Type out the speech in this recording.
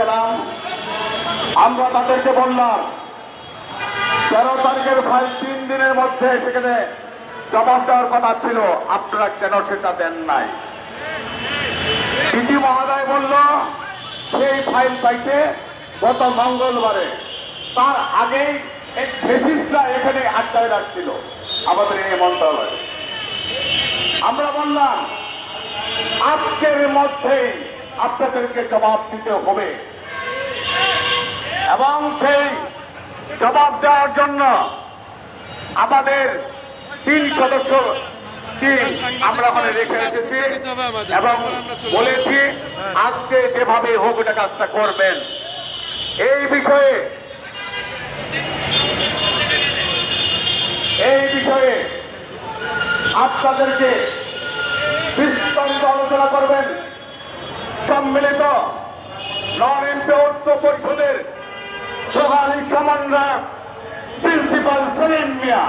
গেলাম, আমরা তাদেরকে বললাম 13 তারিখের ফাইল 3 দিনের মধ্যে সেখানে জবাব দেওয়ার কথা ছিল, আপনারা কেন সেটা দেন নাই? ডিজি মহোদয় বলল সেই ফাইল পাইতে গত মঙ্গলবারে, তার আগেই এক ফেসিস্টরা এখানে আটকায় রাখছিল আমাদের এই মন্ত্রণালয়ে। আমরা বললাম আজকের মধ্যেই আপনাদেরকে জবাব দিতে হবে, এবং সেই জবাব দেওয়ার জন্য আমাদের 3 সদস্য টিম আমরা ওখানে রেখে এসেছি এবং বলেছি আজকে যেভাবে হোক এটা কাজটা করবেন। এই বিষয়ে আপনাদেরকে বিস্তারিত আলোচনা করবেন সম্মিলিত নন এমপি ঐক্য পরিষদের প্রধান সমন্বয়ক প্রিন্সিপাল সেলিম মিয়া।